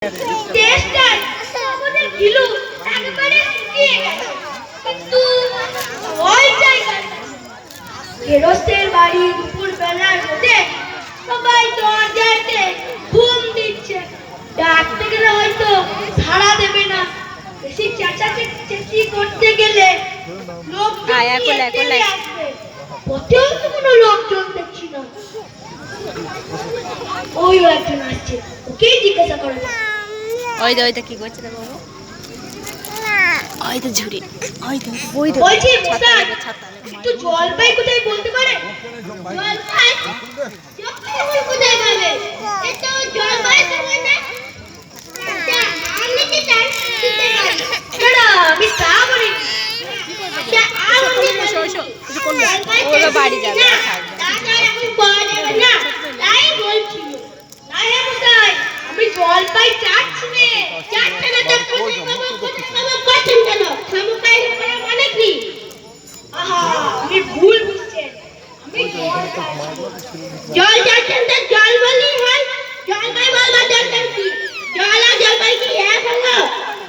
Tester আমাদের kilo একবারে শুকিয়ে গেছে, কিন্তু ওই জায়গায় গেরস্তের বাড়ি দুপুর বেলার মধ্যে সবাই দরজাতে ঘুম দিচ্ছে। ডাকতে গেলে হয়তো সাড়া দেবে না, বেশি চেঁচাচেঁচি করতে গেলে লোকজন আসবে। পথেও তো কোনো লোকজন দেখছি না। ওই একজন আসছে, ওকেই জিজ্ঞাসা করা যাক। ওইটা কি করছে রে বাবু? ওইটা ঝুড়ি, বলছি মশাই, একটু জলপাই কোথায় বলতে পারে? জলপাই কোথায় পাবে? এ তো জলপাই পাবে না। আমি কি জানি দিতে পারি? না, আমি তা বলি। ওরা বাড়ি যাবে, এখন পাওয়া যাবে না, তাই বলছি। আমি জলপাই চাচ্ছি না, চাচ্ছে না তো কোথায় কেন? সমুকাই মানে কি? আহা, আপনি ভুল বুঝছেন। আমি জল চাচ্ছেন তো জল বললেই হয়, জলপাই বলবার দরকার কি? জল আর জলপাই কি এক হলো?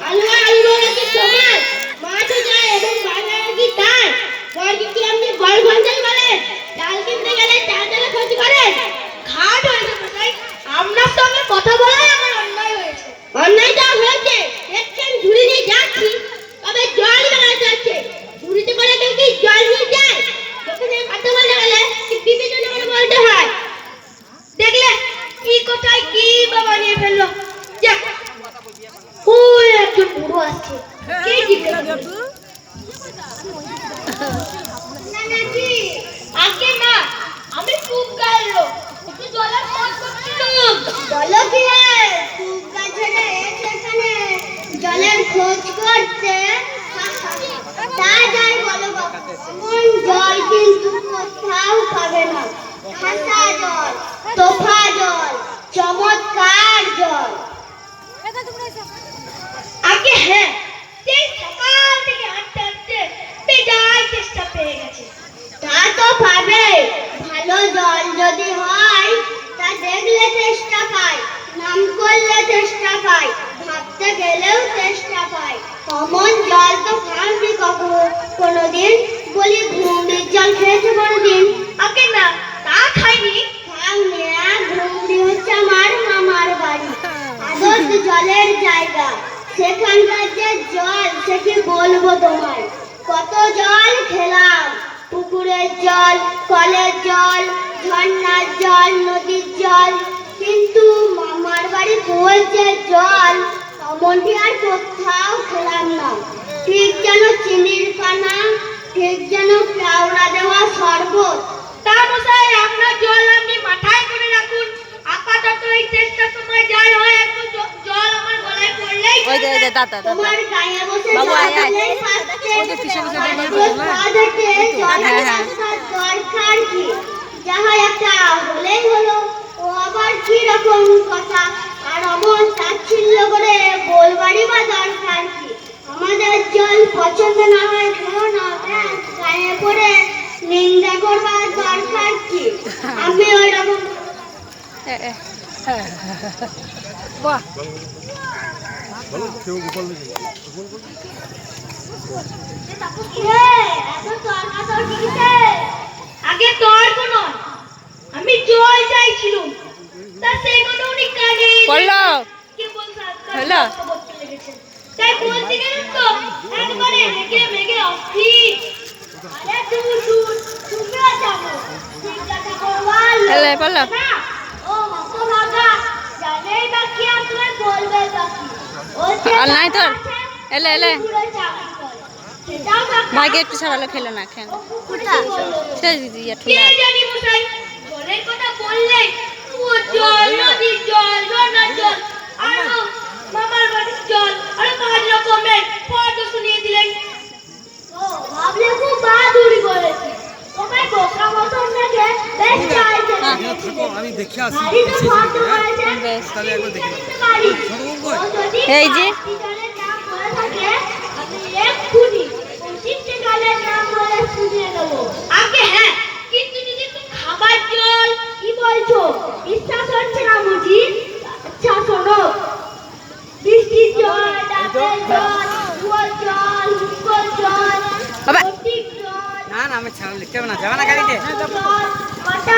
আলু আর আলু কি সমান? মাছও যায় এবং বাজার কি তাই? বর্গি কি আপনি বড় গঞ্জাল বলেন? ডাল কিনতে গেলে চাল খরচ করেন? ঘাট হয়েছে কোথায়? আপনার সঙ্গে কথা বলাই আমার অন্যায় হয়েছে। অন্যায়টা হয়েছে, দেখছেন ঝুড়ি নিয়ে যাচ্ছি, তবে জল বেড়া যাচ্ছে। ঝুড়িতে করে কেউ কি জল নিয়ে যায়? দোকানে কথা বলে গেলে বিবেচনা করে বলতে হয়। দেখলে কি কোথায় কি বাবা নিয়ে ফেললো। যাক, ওই একজন বুড়ো আসছে, কে জিজ্ঞাসা করবে? না নাকি আগে না, আমি খুব গাইলো একটু জলের খোঁজ করছিলাম। বলো কি রে, খুব গাছেরে এখানে জলের খোঁজ করতে? তা যাই বলো বাবা, এমন জল কিন্তু কোথাও পাবে না। খাসা জল, তোফা জল, চমৎকার জল। আগে হ্যাঁ, সেই সকাল থেকে হাঁটতে হাঁটতে বেজায় চেষ্টা পেয়ে গেছে। তা তো পাবে, ভালো জল যদি হয় তা দেখলে চেষ্টা পায়, নাম করলে চেষ্টা পায়, ভাবতে গেলেও চেষ্টা পায়। অমন জল তো খাওনি কোনোদিন? বলি ঘুমড়ির জল খেয়েছে কোনোদিন? আগে না, তা খাইনি। খাওনি? ঘুমড়ি হচ্ছে আমার মামার বাড়ি, আদর্শ জলের জায়গা। সেখানকার যে জল সে কি বলবো তোমায়। কত জল খেলাম, পুকুরের জল, কলের জল, ঝর্ণার জল, নদীর জল, কিন্তু মামার বাড়ি কুয়োর জল অমনটি আর কোথাও খেলাম না। ঠিক যেন চিনির পানা, ঠিক যেন কেওড়া দেওয়া শরবত। তা মশাই, আপনার জল আপনি মাথায় করে রাখুন। আপাতত এই চেষ্টা সময় যাই হয়, একটু জল আমার গলায় পড়লেই তোমার গায়ে বসে দরকার কি? যাহা একটা হলেই হলো। ও আবার কি রকম কথা? আর অমন তাচ্ছিল্য করে বলবারই বা দরকার কি? আমাদের জল পছন্দ না হয় খেলো না, গায়ে পড়ে নিন্দা করবার দরকার কি? আমি ওই রকম আগে তর্ক নয়, আমি জল চাইছিলাম, তা সেই কথা উনি কানে তাই বলতে গেলেন তো একবারে হেগে মেগে অস্থির। আরে তুমিও যাবো জিজ্ঞাসা করবার না। ও হতভাগা, জানেই বা কি আর তুমি বলবে বাকি। আর নাই তোর এলে ভাগে একটু সারালো খেলো না খেলো জলের কথা বললে জল, নদীর জল, ঝর্ণার জল, আর মামার বাড়ির জল, আর পাঁচ রকমের পদ শুনিয়ে দিলেন। ও ভাবলে খুব বাহাদুরি করেছে। তোমায় বোকা মতন দেখে বেশ চাইছে। আমি দেখে আসি। এই যে আগে হ্যাঁ, কিন্তু যদি একটু খাবার জল কি বলছো? বিশ্বাস হচ্ছে না বুঝি? আচ্ছা শোনো, আমি লিখতে হবে না, যাবে না গাড়িতে? কটা